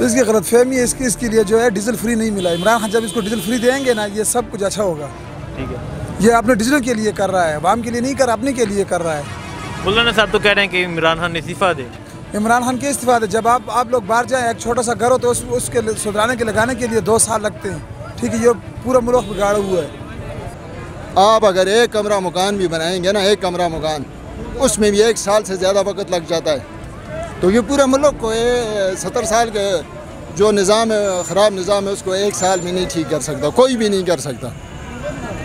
इसकी गलतफहमी है, इसके लिए जो है डीजल फ्री नहीं मिला। इमरान खान जब इसको डीजल फ्री देंगे ना, ये सब कुछ अच्छा होगा। ठीक है, ये अपने डीजल के लिए कर रहा है, अवाम के लिए नहीं कर, अपने के लिए कर रहा है। मौलाना साहब तो कह रहे हैं कि इमरान खान इस्तीफ़ा दे। इमरान खान के इस्तीफा दे। जब आप लोग बाहर जाएँ, एक छोटा सा घर हो तो उसके सुधराने के लगाने के लिए 2 साल लगते हैं। ठीक है, ये पूरा मुल्क बिगाड़ा हुआ है। आप अगर एक कमरा मकान भी बनाएंगे ना, एक कमरा मकान, उसमें भी 1 साल से ज़्यादा वक्त लग जाता है। तो ये पूरा मुल्क को 70 साल के जो निज़ाम है, ख़राब निज़ाम है, उसको 1 साल में नहीं ठीक कर सकता, कोई भी नहीं कर सकता,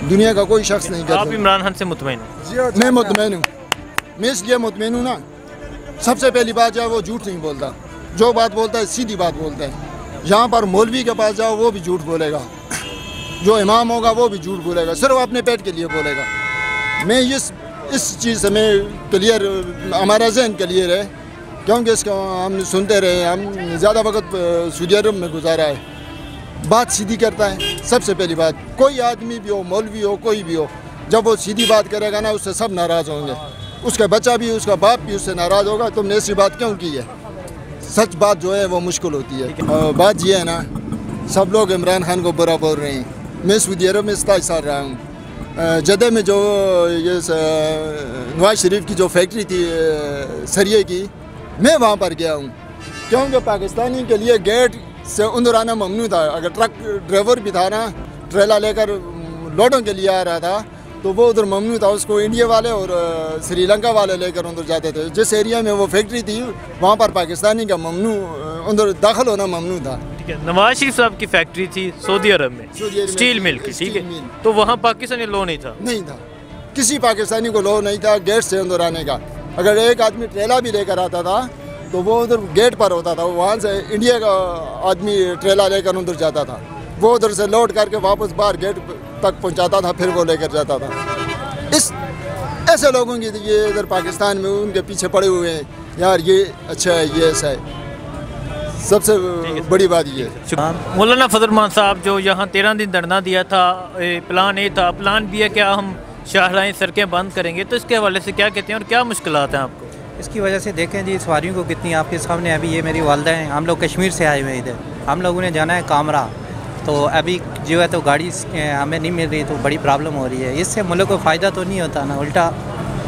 दुनिया का कोई शख्स नहीं कर सकता। आप इमरान खान से मुतमईन हैं? मैं मुतमईन हूँ। मैं इसलिए मुतमईन हूँ ना, सबसे पहली बात जो है वो झूठ नहीं बोलता, जो बात बोलता है सीधी बात बोलता है। यहाँ पर मौलवी के पास जाओ वो भी झूठ बोलेगा, जो इमाम होगा वो भी झूठ बोलेगा, सिर्फ अपने पेट के लिए बोलेगा। मैं इस चीज़ से मैं क्लियर, हमारा जहन क्लियर है, क्योंकि इसका हम सुनते रहे, हम ज़्यादा वक्त सऊदी अरब में गुजारा है। बात सीधी करता है, सबसे पहली बात। कोई आदमी भी हो, मौलवी हो, कोई भी हो, जब वो सीधी बात करेगा ना, उससे सब नाराज़ होंगे, उसका बच्चा भी, उसका बाप भी उससे नाराज़ होगा। तुमने ऐसी बात क्यों की है? सच बात जो है वो मुश्किल होती है। बात ये है ना, सब लोग इमरान खान को बुरा बोल रहे हैं। मैं सऊदी अरब में 27 साल रहा हूँ। जद्दे में जो ये नवाज शरीफ की जो फैक्ट्री थी सरिये की, मैं वहाँ पर गया हूँ, क्योंकि पाकिस्तानी के लिए गेट से अंदर आना ममनू था। अगर ट्रक ड्राइवर भी था ना, ट्रेला लेकर लोडों के लिए आ रहा था, तो वो उधर ममनू था, उसको इंडिया वाले और श्रीलंका वाले लेकर अंदर जाते थे। जिस एरिया में वो फैक्ट्री थी, वहाँ पर पाकिस्तानी का ममनू, अंदर दाखिल होना ममनू था। ठीक है, नवाज शरीफ साहब की फैक्ट्री थी सऊदी अरब में, स्टील मिल की। ठीक है, तो वहाँ पाकिस्तानी लॉ नहीं था? नहीं था, किसी पाकिस्तानी को लॉ नहीं था गेट से अंदर आने का। अगर एक आदमी ट्रेला भी लेकर आता था तो वो उधर गेट पर होता था, वहाँ से इंडिया का आदमी ट्रेला लेकर अंदर जाता था, वो उधर से लोड करके वापस बाहर गेट तक पहुँचाता था, फिर वो लेकर जाता था। ऐसे लोगों की ये इधर पाकिस्तान में उनके पीछे पड़े हुए हैं, यार ये अच्छा है, ये ऐसा है। सबसे बड़ी बात ये है। मौलाना फजल रहमान साहब, जो यहाँ 13 दिन धरना दिया था, प्लान ए था, प्लान बी है क्या हम शाहराहें सड़कें बंद करेंगे, तो इसके हवाले से क्या कहते हैं और क्या मुश्किलात हैं आपको? इसकी वजह से देखें जी, सवारियों को कितनी आपके सामने, अभी ये मेरी वालदा हैं, हम लोग कश्मीर से आए हुए हैं इधर, हम लोगों ने जाना है कामरा, तो अभी जो है तो गाड़ी हमें नहीं मिल रही, तो बड़ी प्रॉब्लम हो रही है। इससे मुल्क को फ़ायदा तो नहीं होता ना, उल्टा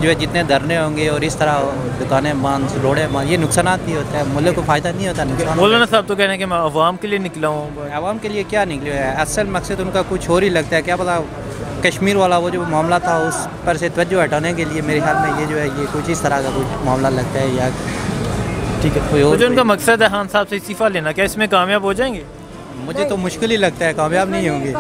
जो है जितने धरने होंगे और इस तरह दुकानें बंद, रोडें बंद, ये नुकसान भी होता है, मुल्क को फ़ायदा नहीं होता, नुकसान। मौलाना साहब तो कह रहे हैं कि मैं अवाम के लिए निकला हूँ। अवाम के लिए क्या निकले है, असल मकसद उनका कुछ और ही लगता है। क्या पता कश्मीर वाला वो जो मामला था उस पर से तवज्जो हटाने के लिए मेरे ख्याल में ये जो है ये कुछ इस तरह का कुछ मामला लगता है, या ठीक है कोई और जो उनका मकसद है खान साहब से इस्तीफ़ा लेना, क्या इसमें कामयाब हो जाएंगे? मुझे तो मुश्किल ही लगता है, कामयाब नहीं होंगे,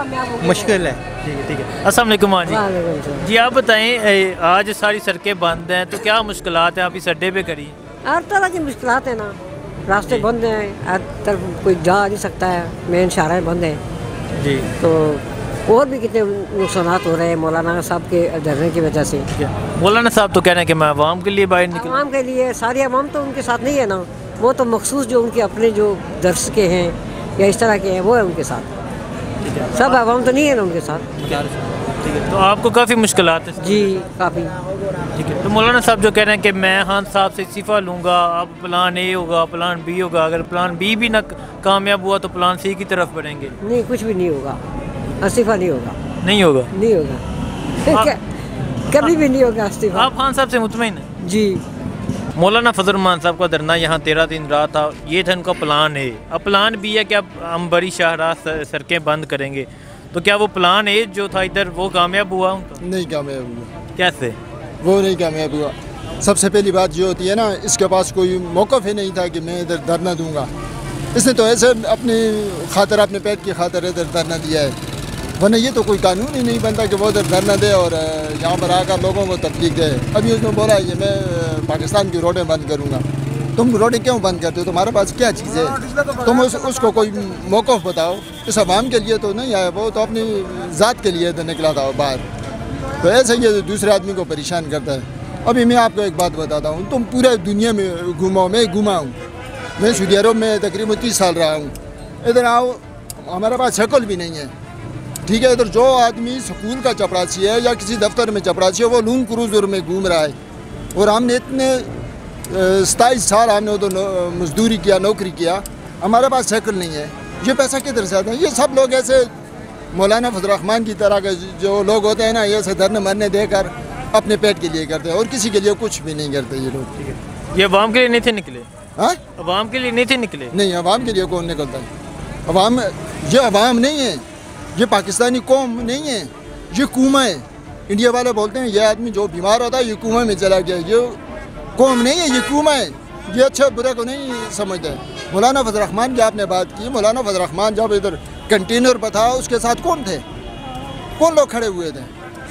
मुश्किल है। ठीक है, ठीक है। अस्सलाम वालेकुम जी। जी आप बताएं, आज सारी सड़कें बंद हैं, तो क्या मुश्किलात हैं आप इस अड्डे पे करी? हर तरह की मुश्किलात है ना, रास्ते बंद हैं, हर तरफ कोई जा नहीं सकता है, मेन शाहराहें बंद हैं जी, तो और भी कितने नुकसान हो रहे हैं मौलाना साहब के धरने की वजह से। मौलाना साहब तो कह रहे हैं कि मैं अवाम के लिए बाहर निकला। अवाम के लिए, सारी अवाम तो उनके साथ नहीं है ना, वो तो मखसूस जो उनके अपने जो दर्श के हैं या इस तरह के हैं वो है उनके साथ, सब अवाम तो नहीं है ना उनके साथ। ठीक है, तो आपको काफ़ी मुश्किलात है? जी काफ़ी। ठीक है, तो मौलाना साहब जो कह रहे हैं कि मैं खान साहब से इस्तीफ़ा लूँगा, अब प्लान ए होगा, प्लान बी होगा, अगर प्लान बी भी ना कामयाब हुआ तो प्लान सी की तरफ बढ़ेंगे? नहीं, कुछ भी नहीं होगा, इस्तीफ़ा नहीं होगा, नहीं होगा, नहीं होगा, कभी भी नहीं होगा इस्तीफ़ा। आप खान साहब से मुतमईन हैं? जी। मौलाना फजल रहमान साहब का धरना यहाँ 13 दिन रहा था, ये था उनका प्लान है। अब प्लान बी है कि अब हम बड़ी शाहराह सड़कें बंद करेंगे, तो क्या वो प्लान ए जो था इधर वो कामयाब हुआ उनका? नहीं कामयाब हुआ। कैसे? वो नहीं कामयाब हुआ। सबसे पहली बात जो होती है ना, इसके पास कोई मौक़िफ़ ही नहीं था कि मैं इधर धरना दूंगा। इसने तो ऐसे अपनी खातर, अपने पेट की खातर इधर धरना दिया है, वरना ये तो कोई कानून ही नहीं बनता कि वो उधर धरना दे और यहाँ पर आकर लोगों को तकलीफ दे। अभी उसने बोला है कि मैं पाकिस्तान की रोडें बंद करूँगा। तुम रोडें क्यों बंद करते हो? तुम्हारे पास क्या चीज़ है? तुम उसको कोई मौक़िफ़ बताओ। इस आवाम के लिए तो नहीं आया, वो तो अपनी ज़ात के लिए तो निकला था बाहर। तो ऐसे ये दूसरे आदमी को परेशान करता है। अभी मैं आपको एक बात बताता हूँ, तुम पूरे दुनिया में घूमो, मैं घूमा हूँ, मैं सऊदी अरब में तकरीबन 30 साल रहा हूँ। इधर आओ, हमारे पास शक्ल भी नहीं है, ठीक है। इधर जो आदमी स्कूल का चपरासी है या किसी दफ्तर में चपरासी है, वो लून क्रूजर में घूम रहा है, और हमने इतने 27 साल हमने उधर मजदूरी किया, नौकरी किया, हमारे पास साइकिल नहीं है, ये पैसा किधर से आता है? ये सब लोग ऐसे मौलाना फजल रहमान की तरह के जो लोग होते हैं ना, ये ऐसे धरने मरने देकर अपने पेट के लिए करते हैं और किसी के लिए कुछ भी नहीं करते ये लोग। ये अवाम के लिए नहीं थे निकले? हाँ, अवाम के लिए नहीं थे निकले? नहीं, अवाम के लिए कौन निकलता है? अवाम, ये अवाम नहीं है, ये पाकिस्तानी कौम नहीं है, ये कुआं है। इंडिया वाले बोलते हैं ये आदमी जो बीमार होता है ये कुआं में चला गया, ये कौम नहीं है, ये कुआं है। ये अच्छा बुरा को नहीं समझते। मौलाना फजल रहमान की आपने बात की, मौलाना फजल रहमान जब इधर कंटेनर पर था उसके साथ कौन थे, कौन लोग खड़े हुए थे?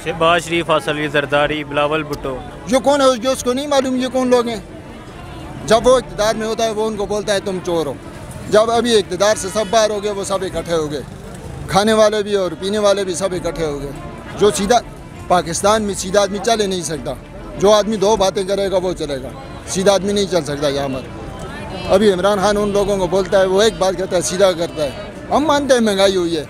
शहबाज शरीफ, असली जरदारी, बिलावल भुट्टो। जो कौन है जो उसको नहीं मालूम ये कौन लोग हैं? जब वो इक़्तिदार में होता है वो उनको बोलता है तुम चोर हो। जब अभी इक़्तिदार से सब बाहर हो गए, वो सब इकट्ठे हो गए, खाने वाले भी और पीने वाले भी सब इकट्ठे हो गए। जो सीधा पाकिस्तान में सीधा आदमी चल ही नहीं सकता, जो आदमी दो बातें करेगा वो चलेगा, सीधा आदमी नहीं चल सकता यहाँ पर। अभी इमरान खान उन लोगों को बोलता है, वो एक बात कहता है सीधा करता है। हम मानते हैं महंगाई हुई है,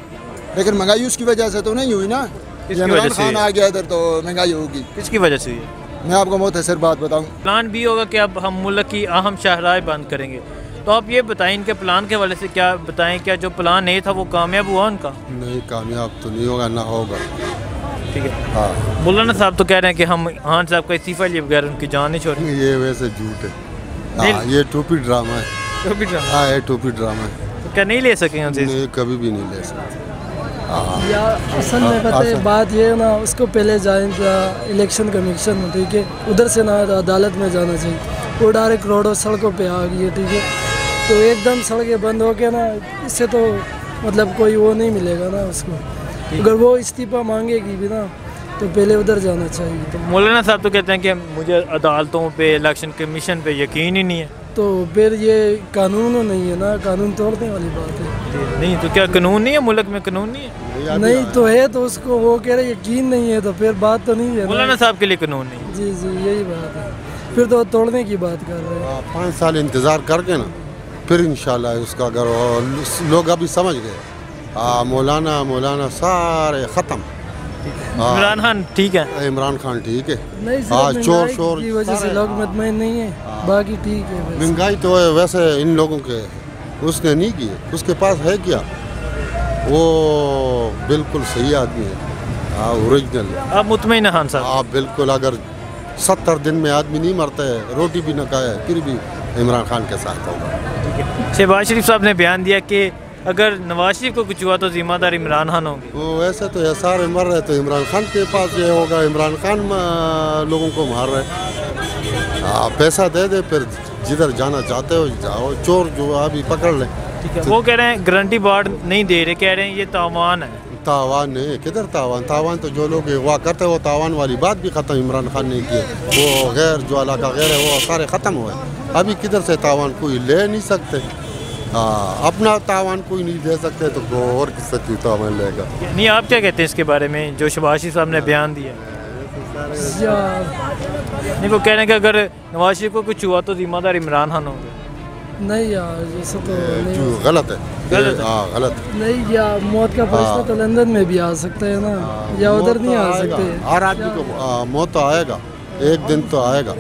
लेकिन महंगाई उसकी वजह से तो नहीं हुई ना, इमरान खान आ गया इधर तो महंगाई होगी। किसकी वजह से? मैं आपको मुख्तसर बात बताऊँ, प्लान भी होगा कि अब हम मुल्क की अहम शाहराहें बंद करेंगे, तो आप ये बताएं इनके प्लान के हवाले से क्या बताएं, क्या जो प्लान ए था वो कामयाब हुआ उनका? नहीं, कामयाब तो नहीं होगा, ना होगा। ठीक है। हाँ, मौलाना साहब तो कह रहे हैं कि हम खान साहब का इस्तीफा लिए बगैर उनकी जान नहीं छोड़ेंगे। ये वैसे झूठ है। हाँ, ये टोपी ड्रामा है। टोपी ड्रामा? हाँ, ये टोपी ड्रामा है। तो क्या नहीं ले सकेंगे उनसे? नहीं, कभी भी नहीं ले सकते। या असल में पता है बात ये है ना, उसको पहले जाए इलेक्शन कमीशन, ठीक है, उधर से ना अदालत में जाना चाहिए। वो डायरेक्ट रोडों सड़कों पे आ गई है, ठीक है, तो एकदम सड़कें बंद हो के ना, इससे तो मतलब कोई वो नहीं मिलेगा ना उसको। अगर वो इस्तीफा मांगेगी भी ना तो पहले उधर जाना चाहिए। तो मौलाना साहब तो कहते हैं कि मुझे अदालतों पे, इलेक्शन कमीशन पे यकीन ही नहीं है। तो फिर ये कानून नहीं है ना, कानून तोड़ने वाली बात है। नहीं तो क्या कानून नहीं है मुल्क में? कानून नहीं है? नहीं तो है, तो उसको वो कह रहे यकीन नहीं है, तो फिर बात तो नहीं है। मौलाना साहब के लिए कानून नहीं? जी जी, यही बात है, फिर तो तोड़ने की बात कर रहे हैं। 5 साल इंतज़ार करके ना, फिर इंशाल्लाह उसका अगर लोग अभी समझ गए, मौलाना सारे ख़त्म। इमरान खान ठीक है? इमरान खान ठीक है। नहीं, चोर शोर की वजह से लोग मुतमईन नहीं है, बाकी ठीक है। महंगाई तो है वैसे इन लोगों के, उसने नहीं की, उसके पास है क्या, वो बिल्कुल सही आदमी है, ओरिजिनल। आप मुतमईन हैं खान साहब? आप बिल्कुल, अगर 70 दिन में आदमी नहीं मरता है, रोटी भी न खाए, फिर भी इमरान खान के साथ होगा। शहबाज शरीफ साहब ने बयान दिया कि अगर नवाज शरीफ को कुछ हुआ तो जिम्मेदार इमरान खान होंगे। वो ऐसे तो ये सारे मर रहे तो इमरान खान के पास ये होगा, इमरान खान लोगों को मार रहे। पैसा दे दे, फिर जिधर जाना चाहते हो जाओ, चोर जो अभी पकड़ ले। ठीक है। वो कह रहे हैं गारंटी बार्ड नहीं दे रहे, कह रहे हैं ये तावान है। तावान नहीं, किधर तावान? तावान तो जो लोग अगवा करते हैं वो तावान वाली बात भी ख़त्म इमरान खान ने की। वो गैर जो इलाका गैर है वो सारे ख़त्म हुए। अभी किधर से तावान कोई ले नहीं सकते। अपना तावान कोई नहीं दे सकते तो और किससे क्यों तावान लेगा? नहीं, आप क्या कहते हैं इसके बारे में जो शहबाज शरीफ साहब ने बयान दिया? नहीं, वो कह रहे हैं कि अगर नवाज शरीफ को कुछ हुआ तो जिम्मेदार इमरान खान होंगे। नहीं यार, जैसे तो नहीं, गलत है। गलत है। हाँ, गलत। नहीं, या मौत का फैसला तो लंदन में भी आ सकता है ना, या उधर नहीं आ सकते। हर आदमी को मौत तो आएगा, एक दिन तो आएगा।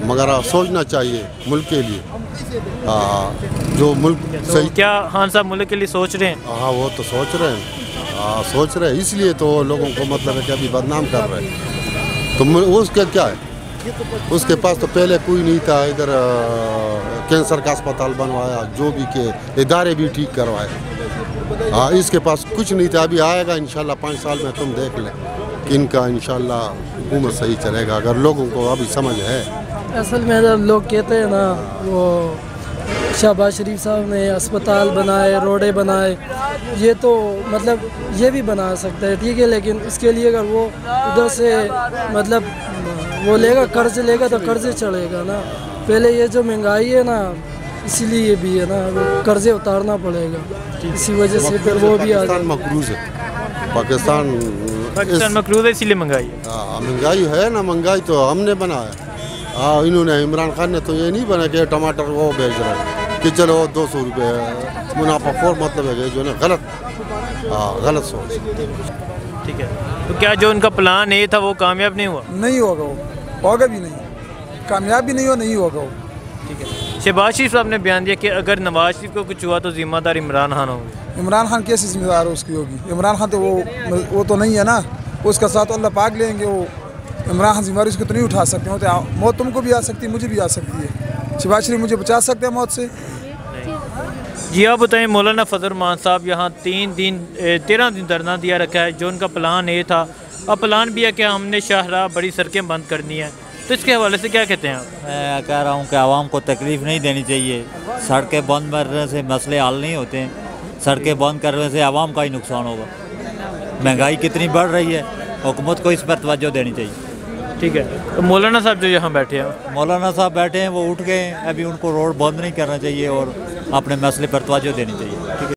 मगर सोचना चाहिए मुल्क के लिए, जो मुल्क तो सही। क्या खान साहब मुल्क के लिए सोच रहे हैं? हाँ, वो तो सोच रहे हैं, सोच रहे हैं, इसलिए तो लोगों को मतलब है कि अभी बदनाम कर रहे हैं। तो उसके क्या है, उसके पास तो पहले कोई नहीं था। इधर कैंसर का अस्पताल बनवाया, जो भी के इदारे भी ठीक करवाए। इसके पास कुछ नहीं था। अभी आएगा इंशाल्लाह 5 साल में, तुम देख लें कि इनका इंशाल्लाह हुकूमत सही चलेगा, अगर लोगों को अभी समझ है। असल में जब लोग कहते हैं ना, वो शहबाज शरीफ साहब ने अस्पताल बनाए, रोडें बनाए, ये तो मतलब ये भी बना सकता है, ठीक है, लेकिन इसके लिए अगर वो उधर से मतलब वो लेगा, कर्ज लेगा तो कर्जे चढ़ेगा ना। पहले ये जो महंगाई है ना, इसीलिए भी है ना, कर्जे उतारना पड़ेगा, इसी वजह से फिर वो भी मकरूज है। पाकिस्तान मकरूज है, इसीलिए महंगाई है। महंगाई है ना, महंगाई तो हमने बनाया। इन्होंने, इमरान खान ने तो ये नहीं बना कि टमाटर वो बेच रहा है कि चलो 200 रुपये मुनाफाखोर, मतलब है जो ना गलत सोच। ठीक है। तो क्या जो उनका प्लान था वो कामयाब नहीं हुआ? नहीं होगा, वो होगा भी नहीं, कामयाब भी नहीं होगा वो। ठीक है। शहबाज शरीफ साहब ने बयान दिया कि अगर नवाज शरीफ को कुछ हुआ तो जिम्मेदार इमरान खान होंगे। इमरान खान कैसे जिम्मेदार है उसकी होगी? इमरान खान तो वो तो नहीं है ना, उसका साथ अल्लाह पाक लेंगे। वो इमरान खान जिम्मेदारी उसको तो नहीं उठा सकते। वो तो मौत तुमको भी आ सकती है, मुझे भी आ सकती है। शहबाज शरीफ मुझे बचा सकते हैं मौत से? जी आप बताएं, मौलाना फजल रहमान साहब यहाँ 13 दिन धरना दिया रखा है, जो उनका प्लान ये था। अब प्लान भी है कि हमने शाहराह बड़ी सड़कें बंद करनी है, तो इसके हवाले से क्या कहते हैं आप? मैं कह रहा हूँ कि आवाम को तकलीफ़ नहीं देनी चाहिए। सड़कें बंद करने से मसले हल नहीं होते हैं। सड़कें बंद करने से आवाम का ही नुकसान होगा। महंगाई कितनी बढ़ रही है, हुकूमत को इस पर तवज्जो देनी चाहिए। ठीक है। तो मौलाना साहब जो यहाँ बैठे हैं, मौलाना साहब बैठे हैं, वो उठ गए, अभी उनको रोड बंद नहीं करना चाहिए और अपने मसले पर तवज्जो देनी चाहिए।